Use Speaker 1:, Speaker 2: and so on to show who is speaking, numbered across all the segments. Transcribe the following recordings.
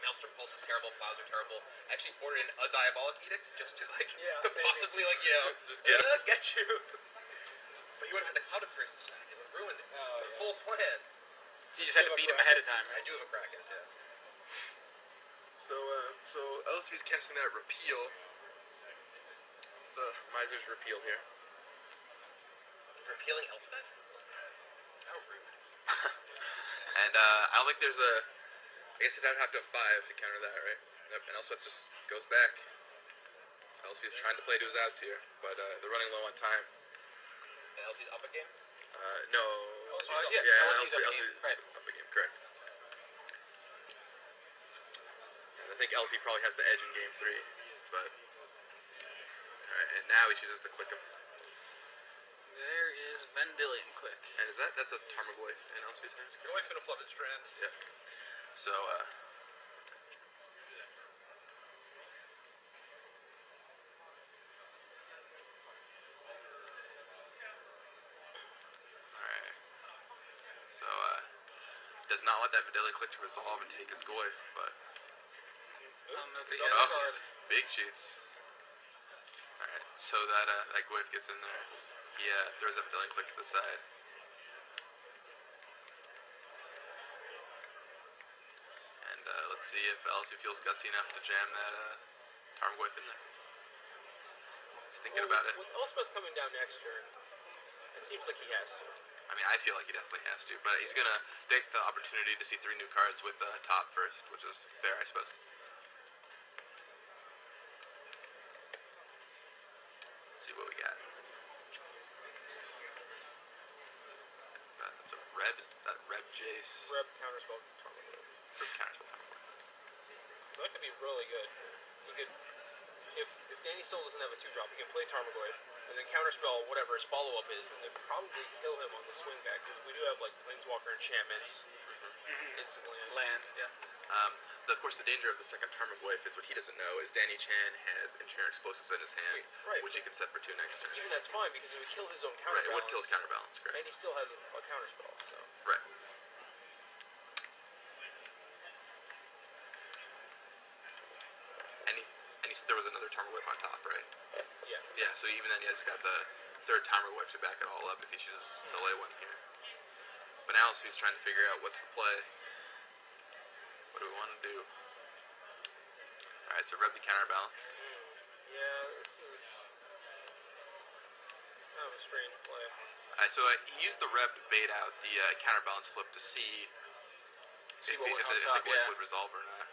Speaker 1: Maelstrom Pulse is terrible, Plows are terrible. I actually ordered in a Diabolic Edict just to possibly
Speaker 2: just
Speaker 1: get you. But you would have had the Cloud of Fierce to sack. It would have ruined the whole plan.
Speaker 3: So you just had to beat him ahead of time, right?
Speaker 1: I do have a Krakus, yeah.
Speaker 2: So LSV's casting that Repeal. The Miser's Repeal here.
Speaker 1: Repealing Elspeth? How rude.
Speaker 2: And I don't think there's a... I guess it'd have to have 5 to counter that, right? Yep, and Elspeth just goes back. LSV's trying to play to his outs here, but they're running low on time.
Speaker 1: And LSV's up a game?
Speaker 2: No.
Speaker 3: LSV's up a game. Right.
Speaker 2: Up a game, correct. And I think LSV probably has the edge in game 3, but... Alright, and now he chooses to click him.
Speaker 3: There is Vendilion click.
Speaker 2: And that's a Tarmogoyf in LSV's hands?
Speaker 1: Your wife in a Flooded Strand.
Speaker 2: Yep. So, does not let that Videli click to resolve and take his Goyf, but... Big cheats. Alright, so that Goyf gets in there. He throws that Videli click to the side. And let's see if LSV feels gutsy enough to jam that Tarmogoyf in there. He's thinking about it.
Speaker 4: With Elspeth coming down next turn, it seems like he has to.
Speaker 2: I mean, I feel like he definitely has to, but he's going to take the opportunity to see 3 new cards with top first, which is fair, I suppose. Let's see what we got. That's a Reb, is that Reb Jace?
Speaker 4: Reb Counterspell Tarmogoyf.
Speaker 2: Reb Counterspell Tarmogoyf.
Speaker 4: So that could be really good. You could, if Denny still doesn't have a 2-drop, he can play Tarmogoyf, and then counterspell whatever his follow-up is, and then probably kill him on the swing back, because we do have, like, Planeswalker enchantments. Instantly.
Speaker 3: Lands, yeah.
Speaker 2: Of course, the danger of the second Tarmogoyf is what he doesn't know is Danny Chan has Engineer Explosives in his hand,
Speaker 4: Right.
Speaker 2: which he can set for 2 next turn.
Speaker 4: Even that's fine, because it would kill his own
Speaker 2: Right,
Speaker 4: counterbalance.
Speaker 2: it would kill his counterbalance, correct.
Speaker 4: And he still has a counterspell, so.
Speaker 2: Right. And there was another Tarmogoyf on top, right?
Speaker 4: Yeah.
Speaker 2: Yeah, so even then he has got the 3rd Tarmogoyf to back it all up if he chooses to lay one here. But now he's trying to figure out what's the play. What do we want to do? Alright, so Reb the counterbalance.
Speaker 4: Yeah, this is kind of a strange play.
Speaker 2: Alright, so he used the Reb to bait out the counterbalance flip to see if
Speaker 3: what was on
Speaker 2: the
Speaker 3: top,
Speaker 2: Goyf would resolve or not.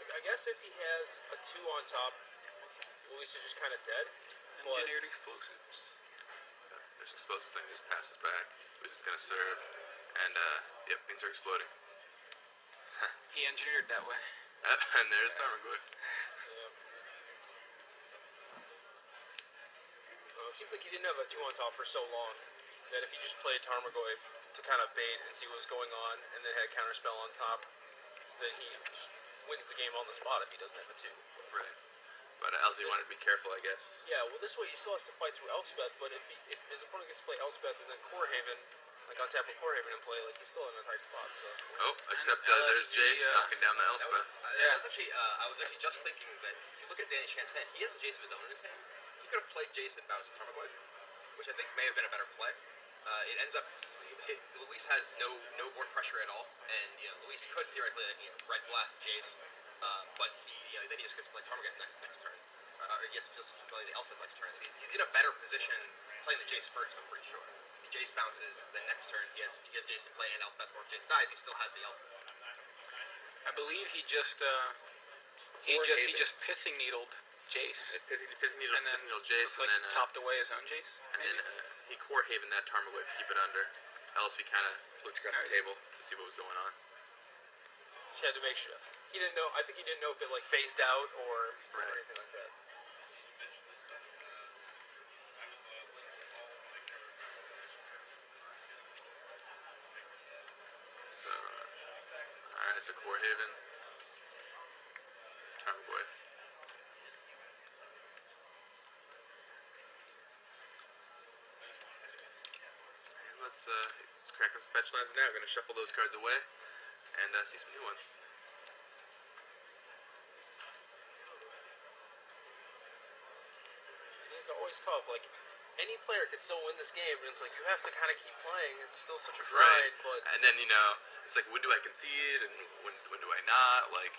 Speaker 4: I guess if he has a 2 on top, Luis is just kind of dead.
Speaker 3: Engineered Explosives.
Speaker 2: There's explosive thing, just passes back. He's just gonna serve, and yep, things are exploding.
Speaker 3: He engineered that way.
Speaker 2: And there's Tarmogoyf.
Speaker 4: Yeah. It seems like he didn't have a 2 on top for so long that if he just played Tarmogoyf to kind of bait and see what was going on, and then had counterspell on top, then he just wins the game on the spot if he doesn't have a 2.
Speaker 2: Right. But LZ wanted to be careful, I guess.
Speaker 4: Yeah, well, this way he still has to fight through Elspeth, but if his opponent gets to play Elspeth and then Corehaven, like on tap with Corehaven in play, like he's still in a tight spot. So.
Speaker 2: Oh, except there's Jace knocking down the Elspeth.
Speaker 1: I was actually just thinking that if you look at Danny Chan's hand, he has a Jace of his own in his hand. He could have played Jace and bounced Tarmogoyf, which I think may have been a better play. It ends up, Luis has no board pressure at all, and Luis could theoretically red blast Jace, but then he just gets to play Tarmogoyf next turn. Or he has to play the Elspeth next turn. So he's in a better position playing the Jace first, I'm pretty sure. If Jace bounces, then next turn he has Jace to play and Elspeth, or if Jace dies, he still has the Elspeth.
Speaker 3: I believe he just pithing needled Jace.
Speaker 2: Pithing needled Jace,
Speaker 3: and then topped away his own Jace.
Speaker 2: And then he Corehaven that Tarmogoyf to keep it under. LSV kind of looked across the table to see what was going on.
Speaker 4: She had to make sure. He didn't know. I think he didn't know if it like phased out or anything like that.
Speaker 2: So, alright, so Corehaven, Tarmogoyf. Let's crack those fetch lines now. We're going to shuffle those cards away. and see some new ones.
Speaker 4: See, it's always tough. Like, any player could still win this game, but it's like you have to kind of keep playing. It's still such a grind, but
Speaker 2: And then, it's like, when do I concede and when do I not? Like,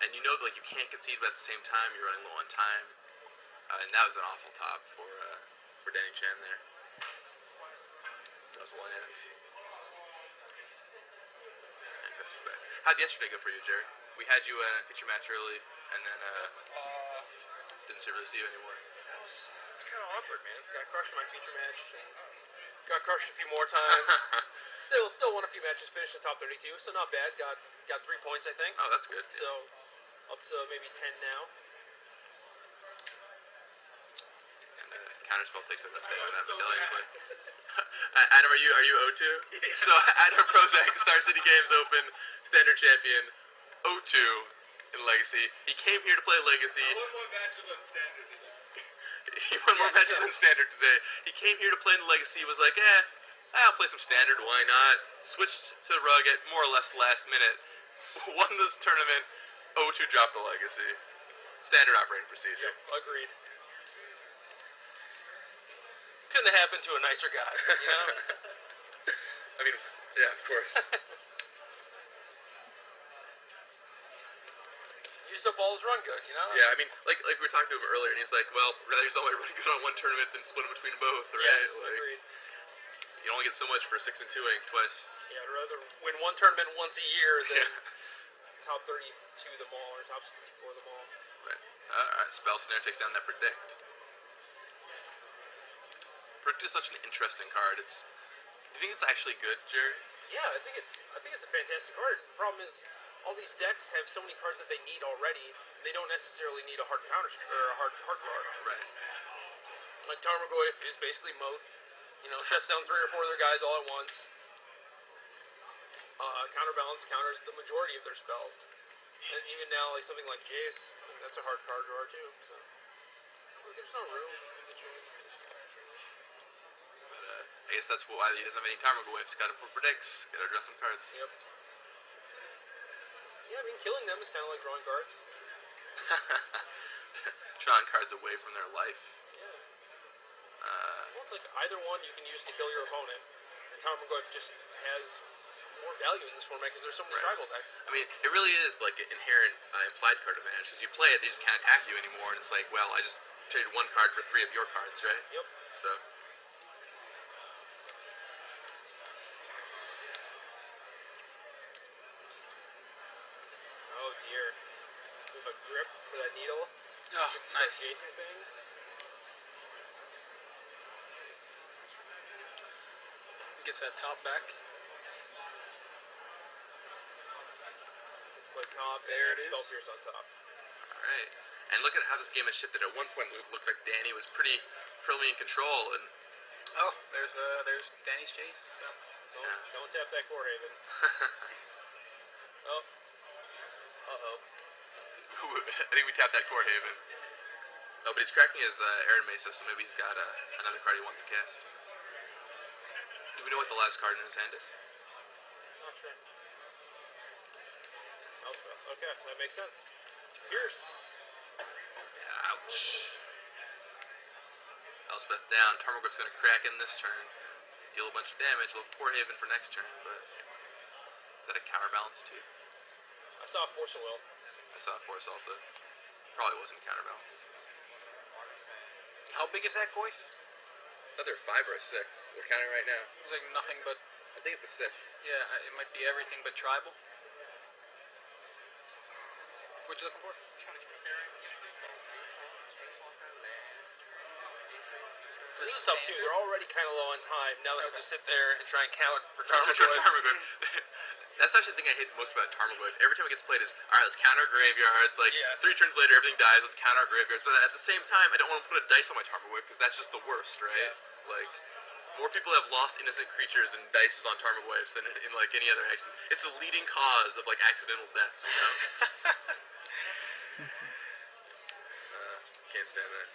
Speaker 2: and like you can't concede, but at the same time you're running low on time. And that was an awful top for Denny Chan there. That was land. And that's back. How'd yesterday go for you, Jared? We had you in a feature match early, and then didn't really see you anymore.
Speaker 4: it's kind of awkward, man. Got crushed in my feature match. Got crushed a few more times. Still won a few matches. Finished in top 32, so not bad. Got 3 points, I think.
Speaker 2: Oh, that's good.
Speaker 4: So up to maybe 10 now.
Speaker 2: And Counterspell takes it up there in that medallion play. Adam, are you 0-2? So Adam Prozac, Star City Games Open Standard Champion, 0-2 in Legacy. He came here to play Legacy.
Speaker 1: I won more matches on Standard today.
Speaker 2: He won more matches than Standard today. He came here to play in the Legacy. Was like, I'll play some Standard. Why not? Switched to Rug at more or less last minute. Won this tournament. 0-2 dropped the Legacy. Standard operating procedure.
Speaker 4: Yep, agreed. Couldn't have happened to a nicer guy,
Speaker 2: I mean, yeah, of course.
Speaker 4: Used up all his run good,
Speaker 2: Yeah, I mean, like we were talking to him earlier, and he's like, well, rather use all my running good on one tournament than split it between both, right?
Speaker 4: Yes,
Speaker 2: like,
Speaker 4: agreed.
Speaker 2: You only get so much for 6 and 2ing twice.
Speaker 4: Yeah, I'd rather win one tournament once a year than top 32 them all or top 64 them all.
Speaker 2: Right. Alright, Spell Snare takes down that Predict. Predict is such an interesting card. Do you think it's actually good, Jerry?
Speaker 4: Yeah, I think it's a fantastic card. The problem is all these decks have so many cards that they need already. And they don't necessarily need a hard counter or a hard card.
Speaker 2: Right.
Speaker 4: Like Tarmogoyf is basically moat. Shuts down 3 or 4 of their guys all at once. Counterbalance counters the majority of their spells. And even now, like something like Jace, that's a hard card drawer too. So there's no room.
Speaker 2: But I guess that's why he doesn't have any Tarmogoyfs. Got him for Predicts. Gotta draw some cards.
Speaker 4: Yep. Yeah, I mean, killing them is kind of like drawing cards.
Speaker 2: Drawing cards away from their life.
Speaker 4: Yeah. Well, it's like either one you can use to kill your opponent, and Tarmogoyf just has more value in this format because there's so many tribal decks.
Speaker 2: I mean, it really is like an inherent implied card advantage. Because you play it, they just can't attack you anymore, and it's like, well, I just traded 1 card for 3 of your cards, right?
Speaker 4: Yep.
Speaker 2: So.
Speaker 4: Oh dear. We have a grip for that needle.
Speaker 3: Oh, nice.
Speaker 4: Chasing things.
Speaker 3: Gets that top back.
Speaker 4: Put top,
Speaker 3: There it is.
Speaker 4: Spell Pierce on top.
Speaker 2: Alright. And look at how this game has shifted. At one point, it looked like Danny was pretty firmly in control, and
Speaker 3: Oh, there's Danny's chase. So.
Speaker 4: Don't tap that core haven. Oh. Uh-oh.
Speaker 2: I think we tapped that Core Haven. Oh, but he's cracking his Aaron Mesa, so maybe he's got another card he wants to cast. Do we know what the last card in his hand is?
Speaker 4: Not sure. Okay, that makes sense. Pierce.
Speaker 2: Ouch. Elspeth down. Tarmogoyf's gonna crack in this turn. Deal a bunch of damage. We'll have Core Haven for next turn, but is that a counterbalance too?
Speaker 4: I saw Force of Will.
Speaker 2: I saw a Force also. Probably wasn't a counterbalance.
Speaker 3: How big is that Goyf?
Speaker 2: It's either a 5 or a 6. They're counting right now.
Speaker 3: It's like nothing but.
Speaker 2: I think it's a 6.
Speaker 3: Yeah, it might be everything but tribal. What you looking for?
Speaker 4: So this is tough too. They're already kind of low on time. Now they have to sit there and try and count for
Speaker 2: Tarmogoyf.
Speaker 4: Tarmogoyf.
Speaker 2: That's actually the thing I hate most about Tarmogoyf. Every time it gets played is, alright, let's count our graveyards. Like,
Speaker 4: Yeah.
Speaker 2: 3 turns later, everything dies. Let's count our graveyards. But at the same time, I don't want to put a dice on my Tarmogoyf because that's just the worst, right?
Speaker 4: Yeah.
Speaker 2: Like, more people have lost innocent creatures and dices on Tarmogoyfs than in like any other accident. It's the leading cause of like accidental deaths, you know? Can't stand that.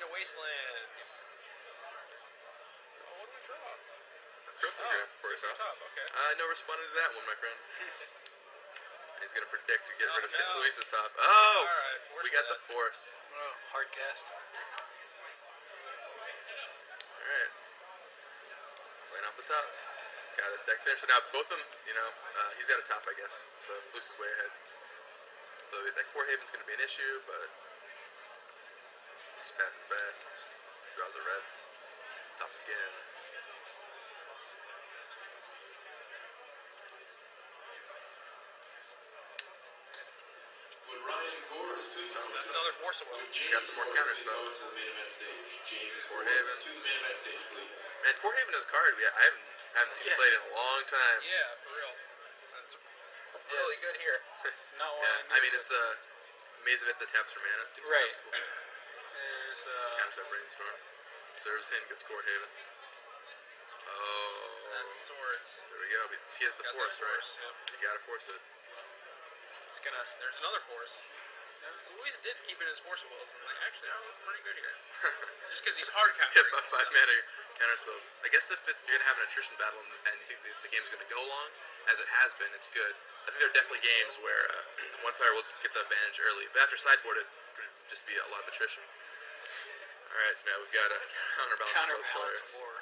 Speaker 4: Arena Wasteland. Oh, what do we draw?
Speaker 2: Crossing grip for a top.
Speaker 4: Okay.
Speaker 2: No responding to that one, my friend. He's gonna predict to get rid of
Speaker 4: no.
Speaker 2: Luis's top. Oh!
Speaker 4: Alright,
Speaker 2: We got the force.
Speaker 3: Oh, hard cast.
Speaker 2: Alright. Playing off the top. Got it deck there. So now both of them, he's got a top, I guess. So Luis is way ahead. So that Core Haven's gonna be an issue, but just passes back. Draws a red. Tops again.
Speaker 4: That's another forcible.
Speaker 2: Got some more counter spells. Core Haven. Man, Core Haven is a card I haven't seen played in a long time.
Speaker 4: Yeah, for real. That's really good here.
Speaker 3: It's not one
Speaker 2: Yeah, I mean it's amazing at the taps for mana. Seems
Speaker 3: Right.
Speaker 2: cool.
Speaker 3: There's
Speaker 2: Counters that Brainstorm. Serves hand gets Core Haven. Oh.
Speaker 4: That's swords.
Speaker 2: There we go. He has the
Speaker 4: Got
Speaker 2: force,
Speaker 4: that
Speaker 2: right?
Speaker 4: force, yep.
Speaker 2: You gotta force it.
Speaker 3: it's gonna.
Speaker 4: There's another force. So Luis did keep in his forcibles, and like, actually, I look pretty good here. Just because he's hard
Speaker 2: Hit
Speaker 4: countering.
Speaker 2: by 5 mana counter spells. I guess if you're gonna have an attrition battle and you think the game's gonna go long, as it has been, it's good. I think there are definitely games where one player will just get the advantage early, but after sideboard it could just be a lot of attrition. Alright, so now we've got a counterbalance for both players.
Speaker 3: War.